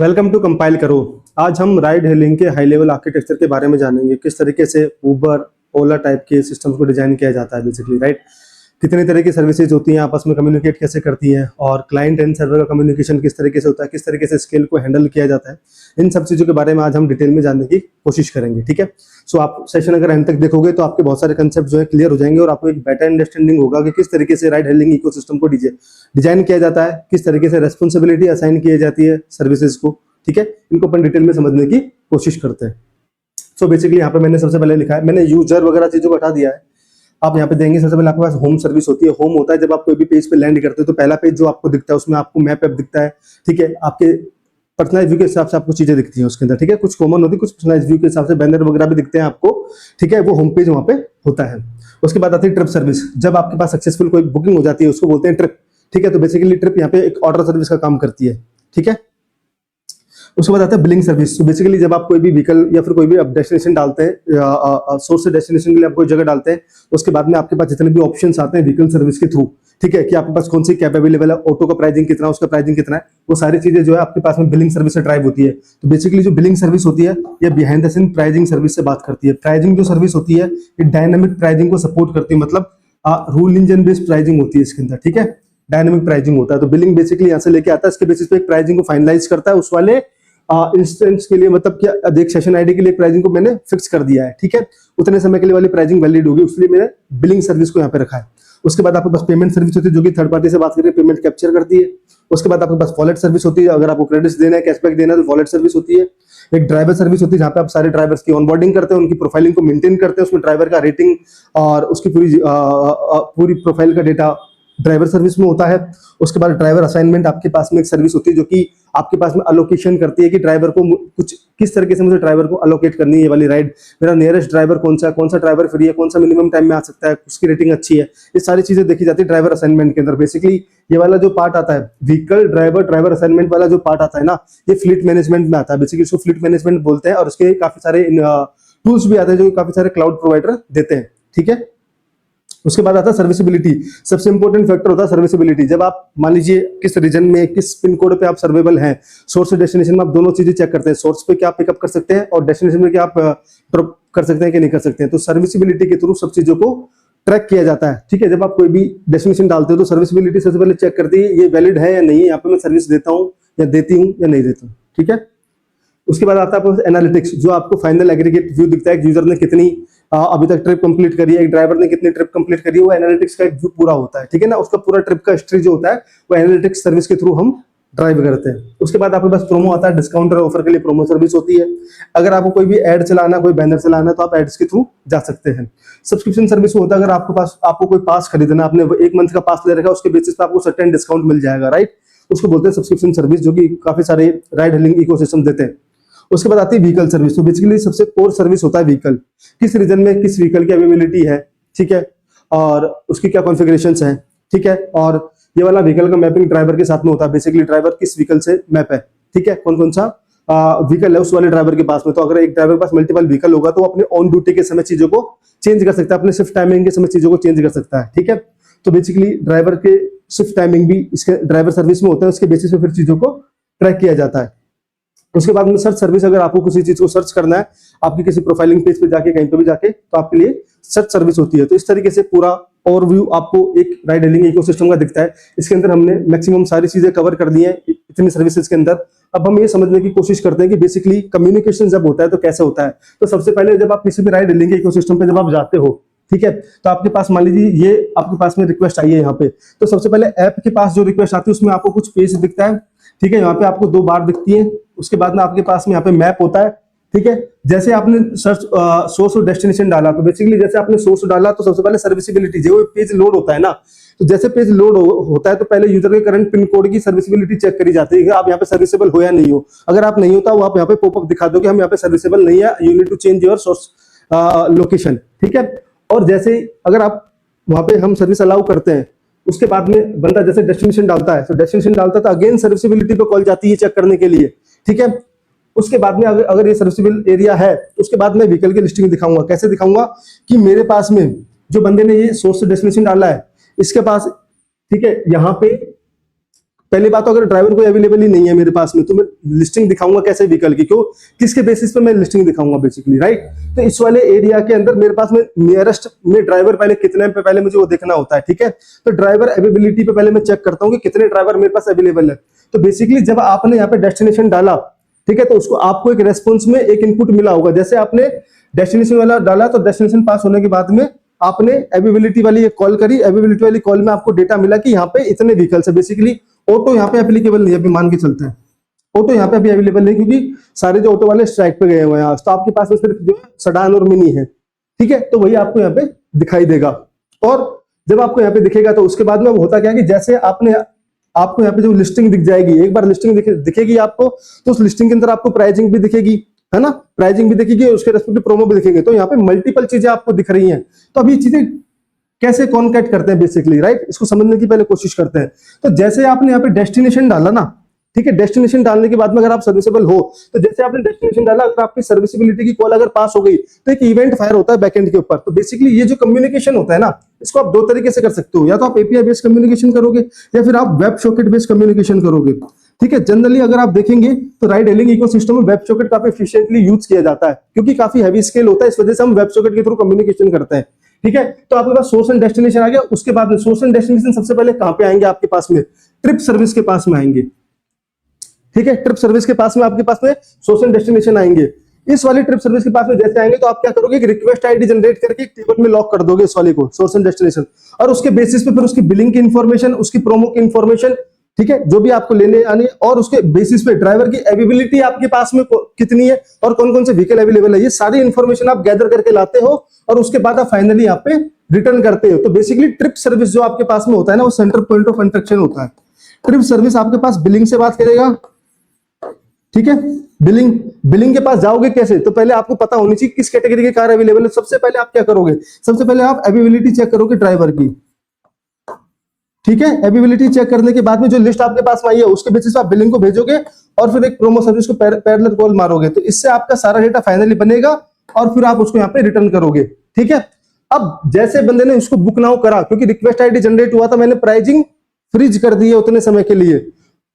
Welcome to compile करो। आज हम राइड हेलिंग के हाई लेवल आर्किटेक्चर के बारे में जानेंगे, किस तरीके से उबर ओला टाइप के सिस्टम्स को डिजाइन किया जाता है बेसिकली, राइट। कितनी तरह की सर्विसेज होती हैं, आपस में कम्युनिकेट कैसे करती हैं, और क्लाइंट एंड सर्वर का कम्युनिकेशन किस तरीके से होता है, किस तरीके से स्केल को हैंडल किया जाता है। इन सब चीज़ों के बारे में आज हम डिटेल में जानने की कोशिश करेंगे, ठीक है। सो आप सेशन अगर एंड तक देखोगे तो आपके बहुत सारे कंसेप्ट जो है क्लियर हो जाएंगे और आपको एक बेटर अंडरस्टैंडिंग होगा कि किस तरीके से राइड हेलिंग इकोसिस्टम को डिजाइन किया जाता है, किस तरीके से रेस्पॉन्सिबिलिटी असाइन की जाती है सर्विसेज को, ठीक है। इनको अपन डिटेल में समझने की कोशिश करते हैं। सो बेसिकली यहाँ पे मैंने सबसे पहले लिखा है, मैंने यूजर वगैरह चीजों को हटा दिया है। आप यहाँ पे देंगे सबसे पहले आपके पास होम सर्विस होती है। होम होता है जब आप कोई भी पेज पे लैंड करते हो तो पहला पेज जो आपको दिखता है उसमें आपको मैप ऐप दिखता है, ठीक है। आपके पर्सनलाइज व्यू के हिसाब से आपको चीजें दिखती हैं उसके अंदर, ठीक है। कुछ कॉमन होती है, कुछ पर्सनलाइज व्यू के हिसाब से बैनर वगैरह भी दिखते हैं आपको, ठीक है। वो होम पेज वहाँ पे होता है। उसके बाद आती है ट्रिप सर्विस। जब आपके पास सक्सेसफुल कोई बुकिंग हो जाती है उसको बोलते हैं ट्रिप, ठीक है। तो बेसिकली ट्रिप यहाँ पे एक ऑर्डर सर्विस का काम करती है, ठीक है। उसके बाद आता है बिलिंग सर्विस। तो बेसिकली जब आप कोई भी व्हीकल या फिर कोई भी आप डेस्टिनेशन डालते हैं, सोर्स से डेस्टिनेशन के लिए आप कोई जगह डालते हैं, उसके बाद में आपके पास जितने भी ऑप्शंस आते हैं व्हीकल सर्विस के थ्रू, ठीक है, कि आपके पास कौन सी कैब अवेलेबल है, ऑटो का प्राइसिंग कितना है, उसका प्राइसिंग कितना है, वो सारी चीजें जो है आपके पास में बिलिंग सर्विस से ड्राइव होती है। तो बेसिकली जो बिलिंग सर्विस होती है ये behind the scene pricing service से बात करती है। प्राइसिंग जो सर्विस होती है ये डायनामिक प्राइसिंग को सपोर्ट करती है, मतलब रूल इंजन बेस्ड प्राइसिंग होती है इसके अंदर, ठीक है। डायनामिक प्राइसिंग होता है। तो बिलिंग बेसिकली यहाँ से लेके आता है, इसके बेसिस पे एक प्राइसिंग को फाइनलाइज करता है उस वाले इंस्टेंस के लिए, मतलब क्या एक सेशन आईडी के लिए प्राइसिंग को मैंने फिक्स कर दिया है, ठीक है। उतने समय के लिए वाली प्राइसिंग वैलिड होगी, इसलिए मैंने बिलिंग सर्विस को यहाँ पे रखा है। उसके बाद आपके पास पेमेंट सर्विस होती है जो कि थर्ड पार्टी से बात करके पेमेंट कैप्चर करती है। उसके बाद आपके पास वॉलेट सर्विस होती है, अगर आपको क्रेडिट्स देना है, कैशबैक देना है तो वॉलेट सर्विस होती है। एक ड्राइवर सर्विस होती है जहाँ पे आप सारे ड्राइवर्स की ऑनबोर्डिंग करते हैं, उनकी प्रोफाइलिंग को मेंटेन करते हैं, उसमें ड्राइवर का रेटिंग और उसकी पूरी प्रोफाइल का डेटा ड्राइवर सर्विस में होता है। उसके बाद ड्राइवर असाइनमेंट आपके पास में एक सर्विस होती है जो कि आपके पास में अलोकेशन करती है कि ड्राइवर को कुछ किस तरीके से मुझे ड्राइवर को अलोकेट करनी है, ये वाली राइड, मेरा नियरेस्ट ड्राइवर कौन सा ड्राइवर फ्री है, कौन सा मिनिमम टाइम में आ सकता है, उसकी रेटिंग अच्छी है, ये सारी चीजें देखी जाती है ड्राइवर असाइनमेंट के अंदर। बेसिकली ये वाला जो पार्ट आता है व्हीकल ड्राइवर असाइनमेंट वाला जो पार्ट आता है ना, ये फ्लीट मैनेजमेंट में आता है। बेसिकली इसको फ्लीट मैनेजमेंट बोलते हैं और उसके काफी सारे टूल्स भी आते हैं जो काफी सारे क्लाउड प्रोवाइडर देते हैं, ठीक है। उसके बाद आता है सर्विसिबिलिटी। सबसे इंपॉर्टेंट फैक्टर होता है सर्विसिबिलिटी। जब आप मान लीजिए किस रीजन में किस पिन कोड पे आप सर्वेबल हैं, सोर्स और डेस्टिनेशन में आप दोनों चीजें चेक करते हैं, सोर्स पे क्या पिकअप कर सकते हैं और डेस्टिनेशन में क्या आप ड्रॉप कर सकते हैं कि नहीं कर सकते हैं। तो सर्विसिबिलिटी के थ्रू सब चीजों को ट्रैक किया जाता है, ठीक है। जब आप कोई भी डेस्टिनेशन डालते हो तो सर्विसिबिलिटी सबसे पहले चेक करती है ये वैलिड है या नहीं है, यहाँ पे मैं सर्विस देता हूँ या देती हूँ या नहीं देता हूँ, ठीक है। उसके बाद आता है एनालिटिक्स, जो आपको फाइनल एग्रीगेट व्यू दिखता है, यूजर ने कितनी अभी तक ट्रिप कंप्लीट करी है, एक ड्राइवर ने कितनी ट्रिप कंप्लीट करी है, वो एनालिटिक्स का एक व्यू पूरा होता है, ठीक है ना। उसका पूरा ट्रिप का हिस्ट्री जो होता है वो एनालिटिक्स सर्विस के थ्रू हम ड्राइव करते हैं। उसके बाद आपके पास प्रोमो आता है, डिस्काउंट और ऑफर के लिए प्रोमो सर्विस होती है। अगर आपको कोई भी एड चलाना, कोई बैनर चलाना है तो आप एड्स के थ्रू जा सकते हैं। सब्सक्रिप्शन सर्विस होता है, अगर आपको कोई पास खरीदना, आपने एक मंथ का पास ले रखा है, उसके बेसिस पे आपको सर्टेन डिस्काउंट मिल जाएगा, राइट। उसको बोलते हैं सब्सक्रिप्शन सर्विस, जो कि काफी सारे राइड हेलिंग इकोसिस्टम देते हैं। उसके बाद आती है व्हीकल सर्विस। तो बेसिकली सबसे कोर सर्विस होता है व्हीकल, किस रीजन में किस व्हीकल की अवेलेबिलिटी है, ठीक है, और उसकी क्या कॉन्फ़िगरेशंस हैं, ठीक है। और ये वाला व्हीकल का मैपिंग ड्राइवर के साथ में होता है। बेसिकली ड्राइवर किस व्हीकल से मैप है, ठीक है, कौन कौन सा व्हीकल है उस वाले ड्राइवर के पास में। तो अगर एक ड्राइवर के पास मल्टीपल व्हीकल होगा तो अपने ऑन ड्यूटी के समय चीजों को चेंज कर सकता है, अपने शिफ्ट टाइमिंग के समय चीजों को चेंज कर सकता है, ठीक है। तो बेसिकली ड्राइवर के शिफ्ट टाइमिंग भी इसके ड्राइवर सर्विस में होता है, उसके बेसिस पे फिर चीजों को ट्रैक किया जाता है। उसके बाद में सर्च सर्विस, अगर आपको किसी चीज को सर्च करना है, आपकी किसी प्रोफाइलिंग पेज पे जाके कहीं पे भी जाके, तो आपके लिए सर्च सर्विस होती है। तो इस तरीके से पूरा ओवरव्यू आपको एक राइड हेलिंग इकोसिस्टम का दिखता है। इसके अंदर हमने मैक्सिमम सारी चीजें कवर कर दी हैं इतनी सर्विसेज के अंदर। अब हम ये समझने की कोशिश करते हैं कि बेसिकली कम्युनिकेशन जब होता है तो कैसे होता है। तो सबसे पहले जब आप किसी भी राइड हेलिंग इकोसिस्टम पे जब आप जाते हो, ठीक है, तो आपके पास मान लीजिए ये आपके पास में रिक्वेस्ट आई है यहाँ पे, तो सबसे पहले ऐप के पास जो रिक्वेस्ट आती है उसमें आपको कुछ पेज दिखता है, ठीक है। यहाँ पे आपको 2 बार दिखती है। उसके बाद में आपके पास में यहाँ पे मैप होता है, ठीक है। जैसे आपने सर्च सोर्स और डेस्टिनेशन डाला, तो बेसिकली जैसे आपने सोर्स डाला तो सबसे पहले सर्विसिबिलिटी, जो पेज लोड होता है ना, तो जैसे पेज लोड होता है तो पहले यूजर के करंट पिन कोड की सर्विसिबिलिटी चेक करी जाती है कि आप यहाँ पे सर्विसेबल हो या नहीं हो। अगर आप नहीं होता, वो आप यहाँ पे पॉपअप दिखा दो कि हम यहाँ पे सर्विसेबल नहीं है, you need to change your source location, ठीक है। और जैसे अगर आप वहां पे हम सर्विस अलाउ करते हैं, उसके बाद में बंदा जैसे डेस्टिनेशन डालता है, तो डेस्टिनेशन डालता है तो अगेन सर्विसिबिलिटी पे कॉल जाती है चेक करने के लिए, ठीक है। उसके बाद में अगर ये सर्विसेबल एरिया है, उसके बाद में व्हीकल की लिस्टिंग दिखाऊंगा। कैसे दिखाऊंगा कि मेरे पास में जो बंदे ने ये सोर्स से डेस्टिनेशन डाला है, इसके पास, ठीक है, यहाँ पे पहली बात तो अगर ड्राइवर कोई अवेलेबल ही नहीं है मेरे पास में, तो मैं लिस्टिंग दिखाऊंगा कैसे व्हीकल की, क्यों, किसके बेसिस पे मैं लिस्टिंग दिखाऊंगा बेसिकली, राइट। तो इस वाले एरिया के अंदर मेरे पास में नियरेस्ट में ड्राइवर पहले कितने पे पहले मुझे वो देखना होता है, ठीक है। तो ड्राइवर अवेलेबिलिटी पे पहले मैं चेक करता हूँ कि कितने ड्राइवर मेरे पास अवेलेबल है। तो बेसिकली जब आपने यहाँ पे डेस्टिनेशन डाला, ठीक है, तो उसको आपको एक रेस्पॉन्स में एक इनपुट मिला होगा। जैसे आपने डेस्टिनेशन वाला डाला तो डेस्टिनेशन पास होने के बाद में आपने अवेलेबिलिटी वाली एक कॉल करी, अवेलेबिलिटी वाली कॉल में आपको डेटा मिला कि यहाँ पे इतने व्हीकल्स है। बेसिकली ऑटो यहाँ पे एप्लीकेबल नहीं है, अभी मान के चलते हैं ऑटो यहाँ पे अभी अवेलेबल नहीं, क्योंकि सारे जो ऑटो वाले स्ट्राइक पे गए हुए हैं आज, तो आपके पास में सिर्फ जो सडान और मिनी है, ठीक है। तो वही आपको यहाँ पे दिखाई देगा, और जब आपको यहाँ पे दिखेगा तो उसके बाद में होता क्या है कि जैसे आपको यहाँ पे जो लिस्टिंग दिख जाएगी, एक बार लिस्टिंग दिखेगी आपको, तो उस लिस्टिंग के अंदर आपको प्राइसिंग भी दिखेगी, है ना, प्राइसिंग भी दिखेगी, उसके रेस्पेक्टिव प्रोमो भी दिखेंगे। तो यहाँ पे मल्टीपल चीजें आपको दिख रही हैं। तो अब ये चीजें कैसे कॉन्कैट करते हैं बेसिकली, राइट, इसको समझने की पहले कोशिश करते हैं। तो जैसे आपने यहाँ पे डेस्टिनेशन डाला ना, ठीक है, डेस्टिनेशन डालने के बाद में अगर आप सर्विसेबल हो, तो जैसे आपने डेस्टिनेशन डाला, अगर आपकी सर्विसिबिलिटी की कॉल अगर पास हो गई, तो एक इवेंट फायर होता है बैकएंड के ऊपर। तो बेसिकली ये जो कम्युनिकेशन होता है ना, इसको आप दो तरीके से कर सकते हो, या तो आप एपीआई बेस्ड कम्युनिकेशन करोगे, या फिर आप वेब सॉकेट बेस्ड कम्युनिकेशन करोगे, ठीक है। जनरली अगर आप देखेंगे तो राइड हेलिंग इकोसिस्टम में वेब सॉकेट काफी एफिशिएंटली यूज किया जाता है, क्योंकि काफी हैवी स्केल होता है, इस वजह से हम वेब सॉकेट के थ्रू कम्युनिकेशन करते हैं, ठीक है। तो आपके पास सोर्स एंड डेस्टिनेशन आ गया। उसके बाद में सोर्स एंड डेस्टिनेशन सबसे पहले कहां पे आएंगे आपके पास में, ट्रिप सर्विस के पास में आएंगे, ठीक है। ट्रिप सर्विस के पास में आपके पास में सोर्स एंड डेस्टिनेशन आएंगे। इस वाली ट्रिप सर्विस के पास में जैसे आएंगे तो आप क्या करोगे, रिक्वेस्ट आईडी जनरेट करके एक टेबल में लॉक कर दोगे इस वाले को, सोर्स एंड डेस्टिनेशन, और उसके बेसिस पे फिर उसकी बिलिंग की इंफॉर्मेशन, उसकी प्रोमो की इंफॉर्मेशन, ठीक है, जो भी आपको लेने आनी है, और उसके बेसिस पे ड्राइवर की अवेलेबिलिटी आपके पास में कितनी है और कौन कौन से व्हीकल अवेलेबल है, ये सारी इंफॉर्मेशन आप गैदर करके लाते हो, और उसके बाद आप फाइनली यहाँ पे रिटर्न करते हो। तो बेसिकली ट्रिप सर्विस जो आपके पास में होता है ना, वो सेंटर पॉइंट ऑफ इंटरेक्शन होता है। ट्रिप सर्विस आपके पास बिलिंग से बात करेगा, ठीक है। बिलिंग के पास जाओगे कैसे, तो पहले आपको पता होनी चाहिए किस कैटेगरी के कार अवेलेबल है। सबसे पहले आप क्या करोगे, सबसे पहले आप अवेलेबिलिटी चेक करोगे ड्राइवर की, ठीक है। अवेलेबिलिटी चेक करने के बाद में जो लिस्ट आपके पास में आई है, उसके बेसिस पे आप बिलिंग को भेजोगे, और फिर एक प्रोमो सर्विस को पैरेलल कॉल मारोगे। तो इससे आपका सारा डेटा फाइनली बनेगा, और फिर आप उसको यहाँ पे रिटर्न करोगे, ठीक है। अब जैसे बंदे ने उसको बुक नाउ करा, क्योंकि रिक्वेस्ट आईडी जनरेट हुआ था, मैंने प्राइसिंग फ्रीज कर दी है उतने समय के लिए,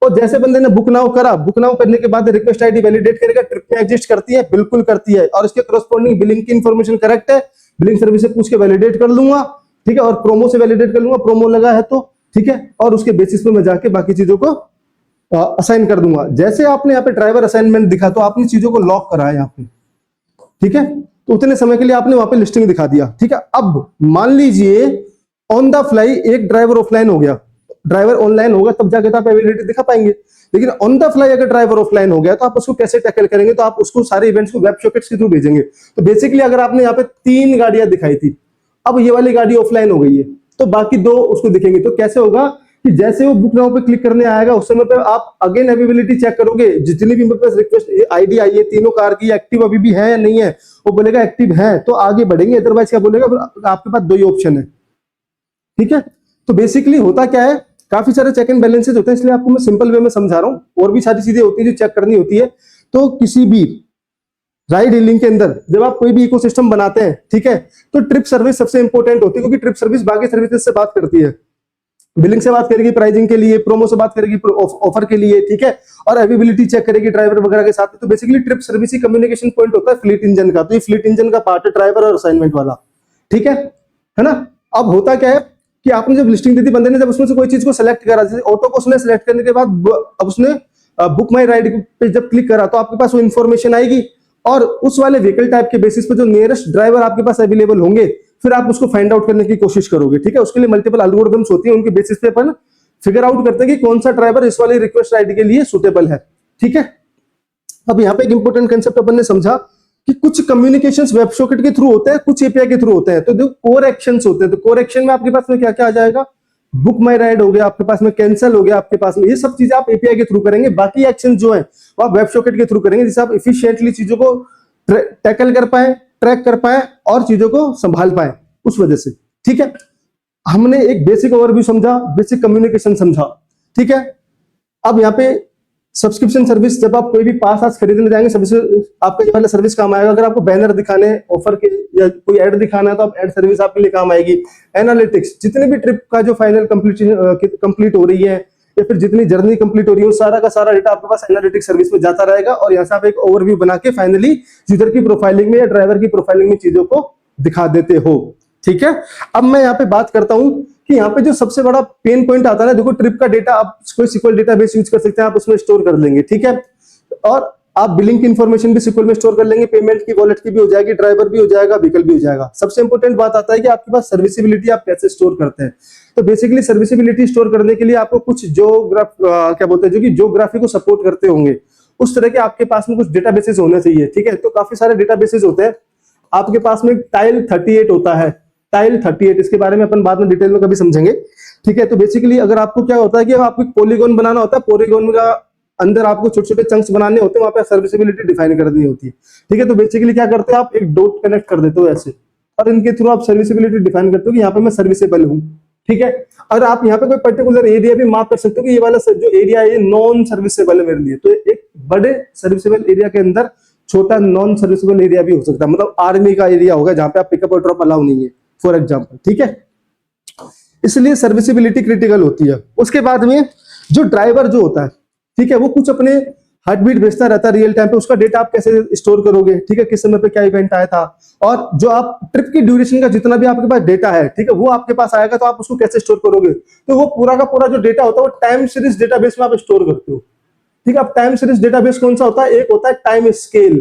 और जैसे बंदे ने बुक नाउ करा, बुक नाउ करने के बाद रिक्वेस्ट आईडी वैलिडेट करेगा, ट्रिप में एग्जिस्ट करती है, बिल्कुल करती है, और इसके करस्पॉन्डिंग बिलिंग की इंफॉर्मेशन करेक्ट है, बिलिंग सर्विस से पूछ के वैलिडेट कर लूंगा, ठीक है, और प्रोमो से वैलिडेट कर लूंगा, प्रोमो लगा है तो, ठीक है, और उसके बेसिस पे मैं जाके बाकी चीजों को असाइन कर दूंगा। जैसे आपने यहाँ पे ड्राइवर असाइनमेंट दिखा, तो आपने चीजों को लॉक करा है यहाँ पे, ठीक है, तो उतने समय के लिए आपने वहां पे लिस्टिंग दिखा दिया, ठीक है। अब मान लीजिए ऑन द फ्लाई एक ड्राइवर ऑफलाइन हो गया, ड्राइवर ऑनलाइन होगा तब जाके तो आप अवेलेबिलिटी दिखा पाएंगे, लेकिन ऑन द फ्लाई अगर ड्राइवर ऑफलाइन हो गया तो आप उसको कैसे टैकल करेंगे, तो आप उसको सारे इवेंट्स को वेब सॉकेट्स के थ्रू भेजेंगे। तो बेसिकली अगर आपने यहाँ पे 3 गाड़ियां दिखाई थी, अब ये वाली गाड़ी ऑफलाइन हो गई है, तो बाकी 2 उसको दिखेंगे। तो कैसे होगा कि जैसे वो बुक नाउ पे क्लिक करने आएगा, उस समय पे आप अगेन अवेलेबिलिटी चेक करोगे, जितनी भी मेरे पास रिक्वेस्ट आईडी आई है, तीनों कार की एक्टिव अभी भी है या नहीं है, वो बोलेगा एक्टिव है तो आगे बढ़ेंगे, अदरवाइज क्या बोलेगा, फिर आपके पास 2 ही ऑप्शन है, ठीक है। तो बेसिकली होता क्या है, काफी सारे चेक एंड बैलेंसेस होते हैं, इसलिए आपको मैं सिंपल वे में समझा रहा हूं, और भी सारी चीजें होती है जो चेक करनी होती है। तो किसी भी राइड हेलिंग के अंदर जब आप कोई भी इकोसिस्टम बनाते हैं, ठीक है, तो ट्रिप सर्विस सबसे इंपॉर्टेंट होती है, क्योंकि ट्रिप सर्विस बाकी सर्विसेज से बात करती है, बिलिंग से बात करेगी, प्राइसिंग के लिए, प्रोमो से बात करेगी, ऑफर के लिए, ठीक है, और अवेलेबिलिटी चेक करेगी ड्राइवर वगैरह के साथ। तो बेसिकली ट्रिप सर्विस ही कम्युनिकेशन पॉइंट होता है फ्लीट इंजन का। तो ये फ्लीट इंजन का पार्ट है, ड्राइवर और असाइनमेंट वाला, ठीक है ना। अब होता क्या है कि आपने जब लिस्टिंग दी थी, बंदे ने जब उसमें से कोई चीज को सिलेक्ट करा, जैसे ऑटो को उसने सिलेक्ट करने के बाद अब उसने बुक माई राइड पे जब क्लिक करा, तो आपके पास वो इन्फॉर्मेशन आएगी, और उस वाले व्हीकल टाइप के बेसिस पे जो नियरेस्ट ड्राइवर आपके पास अवेलेबल होंगे, फिर आप उसको फाइंड आउट करने की कोशिश करोगे, ठीक है। उसके लिए मल्टीपल एल्गोरिथम्स होती है, उनके बेसिस पे अपन फिगर आउट करते हैं कि कौन सा ड्राइवर इस वाली रिक्वेस्ट आईडी के लिए सुटेबल है, ठीक है। अब यहाँ पे एक इंपॉर्टेंट कंसेप्ट अपन ने समझा कि कुछ कम्युनिकेशंस वेब सॉकेट के थ्रू होते हैं, कुछ एपीआई के थ्रू होते हैं। तो जो कोर एक्शंस होते हैं, तो कोर एक्शन में आपके पास में क्या क्या आ जाएगा, बुक माई राइड हो गया आपके पास में, कैंसिल हो गया आपके पास में, ये सब चीजें आप एपीआई के थ्रू करेंगे। बाकी एक्शन जो है वो आप वेब सॉकेट के थ्रू करेंगे, जिससे आप इफिशिएंटली चीजों को टैकल कर पाए, ट्रैक कर पाए, और चीजों को संभाल पाए उस वजह से, ठीक है। हमने एक बेसिक ओवरव्यू समझा, बेसिक कम्युनिकेशन समझा, ठीक है। अब यहाँ पे सब्सक्रिप्शन सर्विस, जब आप कोई भी पास आज खरीदने जाएंगे, सबसे आपका ये वाला सर्विस काम आएगा। अगर आपको बैनर दिखाने, ऑफर के या कोई ऐड दिखाना है, तो आप ऐड सर्विस आपके लिए काम आएगी। एनालिटिक्स, जितने भी ट्रिप का जो फाइनल कंप्लीट हो रही है, या फिर जितनी जर्नी कंप्लीट हो रही है सारा का सारा डेटा आपके पास एनालिटिक्स सर्विस में जाता रहेगा और यहाँ से आप एक ओवरव्यू बना के फाइनली यूजर की प्रोफाइलिंग में या ड्राइवर की प्रोफाइलिंग में चीजों को दिखा देते हो। ठीक है, अब मैं यहाँ पे बात करता हूं कि यहाँ पे जो सबसे बड़ा पेन पॉइंट आता है ना, देखो ट्रिप का डेटा आप कोई SQL डेटाबेस यूज कर सकते हैं, आप उसमें स्टोर कर लेंगे। ठीक है, और आप बिलिंग की इंफॉर्मेशन भी SQL में स्टोर कर लेंगे, पेमेंट की वॉलेट की भी हो जाएगी, ड्राइवर भी हो जाएगा, व्हीकल भी हो जाएगा। सबसे इंपॉर्टेंट बात आता है कि आपके पास सर्विसिबिलिटी आप कैसे स्टोर करते हैं। तो बेसिकली सर्विसिबिलिटी स्टोर करने के लिए आपको कुछ क्या बोलते हैं जो कि ज्योग्राफी को सपोर्ट करते होंगे, उस तरह के आपके पास में कुछ डेटाबेसेस होने चाहिए। ठीक है, तो काफी सारे डेटाबेसेस होते हैं आपके पास में। टाइल 38 होता है, टाइल 38, इसके बारे में अपन बाद में डिटेल में कभी समझेंगे। ठीक है, तो बेसिकली अगर आपको क्या होता है कि आपको पॉलीगॉन बनाना होता है, पॉलीगॉन का अंदर आपको छोटे छोटे चंक्स बनाने होते हैं, वहां पे सर्विसिबिलिटी डिफाइन करनी होती है। ठीक है, तो बेसिकली क्या करते हो आप एक डॉट कनेक्ट कर देते हो ऐसे, और इनके थ्रू आप सर्विसिबिलिटी डिफाइन करते हो कि यहाँ पे मैं सर्विसेबल हूँ। ठीक है, और आप यहाँ पे कोई पर्टिकुलर एरिया भी मार्क कर सकते हो कि ये वाला जो एरिया है नॉन सर्विसेबल है मेरे लिए। तो एक बड़े सर्विसेबल एरिया के अंदर छोटा नॉन सर्विसेबल एरिया भी हो सकता है, मतलब आर्मी का एरिया होगा जहां पे आप पिकअप और ड्रॉप अलाउ नहीं है फॉर एग्जाम्पल। ठीक है, इसलिए सर्विसिबिलिटी क्रिटिकल होती है। उसके बाद में जो ड्राइवर जो होता है, ठीक है, वो कुछ अपने हार्ट बीट भेजता रहता है रियल टाइम पे, उसका डेटा आप कैसे स्टोर करोगे। ठीक है, किस समय पे क्या इवेंट आया था, और जो आप ट्रिप की ड्यूरेशन का जितना भी आपके पास डेटा है, ठीक है, वो आपके पास आएगा तो आप उसको कैसे स्टोर करोगे। तो वो पूरा का पूरा जो डेटा होता है वो टाइम सीरीज डेटाबेस में आप स्टोर करते हो। ठीक है, अब टाइम सीरीज डेटाबेस कौन सा होता है, एक होता है time scale,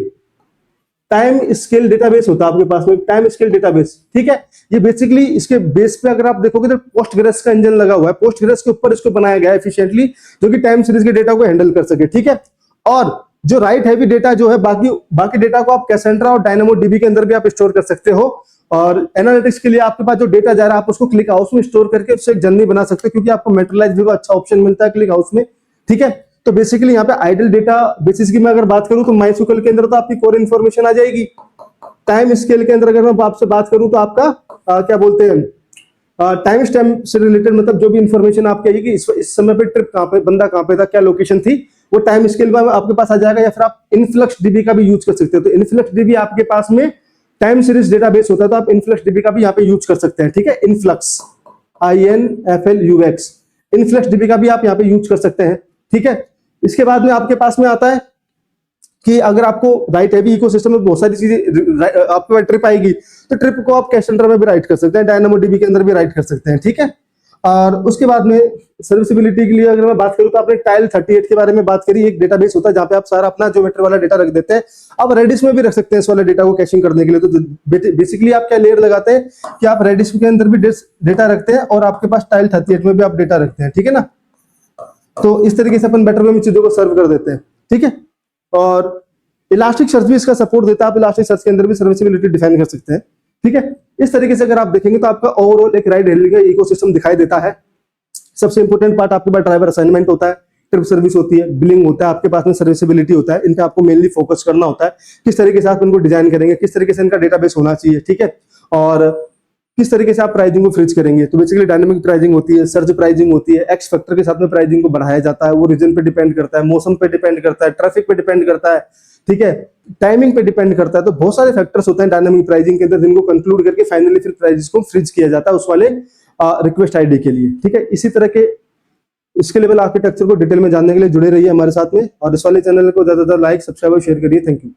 time scale database होता है आपके पास में, टाइम स्केल डेटाबेस। ठीक है, ये बेसिकली इसके बेस पे अगर आप देखोगे तो पोस्टग्रेस का इंजन लगा हुआ है, पोस्टग्रेस के ऊपर इसको बनाया गया है एफिशिएंटली, जो कि टाइम सीरीज के डेटा को हैंडल कर सके। ठीक है, और जो राइट हैवी डेटा जो है, बाकी डेटा को आप कैसेंड्रा और डायनामो डीबी के अंदर भी आप स्टोर कर सकते हो। और एनालिटिक्स के लिए आपके पास जो डेटा जा रहा है आप उसको क्लिक हाउस में स्टोर करके उससे एक जर्नी बना सकते हो, क्योंकि आपको मेटेरियलाइज व्यू का अच्छा ऑप्शन मिलता है क्लिक हाउस में। ठीक है, तो बेसिकली यहाँ पे आइडल डेटा बेसिस की मैं अगर बात करूं तो माइस्क्यूएल के अंदर तो आपकी कोर इन्फॉर्मेशन आ जाएगी। टाइम स्केल के अंदर अगर मैं आपसे बात करूं तो आपका क्या बोलते हैं टाइम स्टैम्प से रिलेटेड, मतलब जो भी इंफॉर्मेशन आपकी आएगी इस समय पे ट्रिप कहां पे, बंदा कहां पे था, क्या लोकेशन थी, वो टाइम स्केल में आपके पास आ जाएगा। या फिर आप इनफ्लक्स डीबी का भी यूज कर सकते हो। तो इनफ्लक्स डीबी आपके पास में टाइम सीरीज डेटाबेस होता है, तो आप इनफ्लक्स डीबी का भी यहाँ पे यूज कर सकते हैं। ठीक है, इनफ्लक्स INFLUX, इनफ्लक्स डीबी का भी आप यहाँ पे यूज कर सकते हैं। ठीक है, इसके बाद में आपके पास में आता है कि अगर आपको राइट हैवी इकोसिस्टम में बहुत सारी चीजें आपके पास ट्रिप आएगी, तो ट्रिप को आप कैसेंड्रा में भी राइट कर सकते हैं, डायनामो डीबी के अंदर भी राइट कर सकते हैं। ठीक है, और उसके बाद में सर्विसिबिलिटी के लिए अगर मैं बात करूं तो आपने टाइल 38 के बारे में बात करी, एक डेटाबेस होता है जहां पे आप सारा अपना ज्योमेट्री वाला डेटा रख देते हैं। आप रेडिस में भी रख सकते हैं इस वाले डेटा को कैशिंग करने के लिए। तो बेसिकली आप क्या लेयर लगाते हैं कि आप रेडिस के अंदर भी डेटा रखते हैं और आपके पास टाइल 38 में भी आप डेटा रखते हैं। ठीक है ना, तो इस तरीके से अपन बेटर वे में चीजों को सर्व कर देते हैं। ठीक है, और इलास्टिक सर्च भी इसका सपोर्ट देता है, आप इलास्टिक सर्च के अंदर भी सर्विसिबिलिटी डिफाइन कर सकते हैं। ठीक है, इस तरीके से अगर आप देखेंगे तो आपका ओवरऑल एक राइड हेलिंग का इकोसिस्टम दिखाई देता है। सबसे इंपॉर्टेंट पार्ट आपके पास ड्राइवर असाइनमेंट होता है, ट्रिप सर्विस होती है, बिलिंग होता है, आपके पास में सर्विसिबिलिटी होता है। इन पे आपको मेनली फोकस करना होता है, किस तरीके से आप इनको डिजाइन करेंगे, किस तरीके से इनका डेटाबेस होना चाहिए। ठीक है, और किस तरीके से आप प्राइसिंग को फ्रीज करेंगे। तो बेसिकली डायनामिक प्राइसिंग होती है, सर्ज प्राइसिंग होती है, एक्स फैक्टर के साथ में प्राइसिंग को बढ़ाया जाता है, वो रीजन पे डिपेंड करता है, मौसम पे डिपेंड करता है, ट्रैफिक पे डिपेंड करता है। ठीक है, टाइमिंग पे डिपेंड करता है। तो बहुत सारे फैक्टर्स होते हैं डायनामिक प्राइसिंग के अंदर, जिनको कंक्लूड करके फाइनली फिर प्राइसेस को फ्रीज किया जाता है उस वाले रिक्वेस्ट आईडी के लिए। ठीक है, इसी तरह के इसके लेवल आर्किटेक्चर को डिटेल में जानने के लिए जुड़े रहिए हमारे साथ में, और इस वाले चैनल को ज्यादा लाइक, सब्सक्राइब और शेयर करिए। Thank you.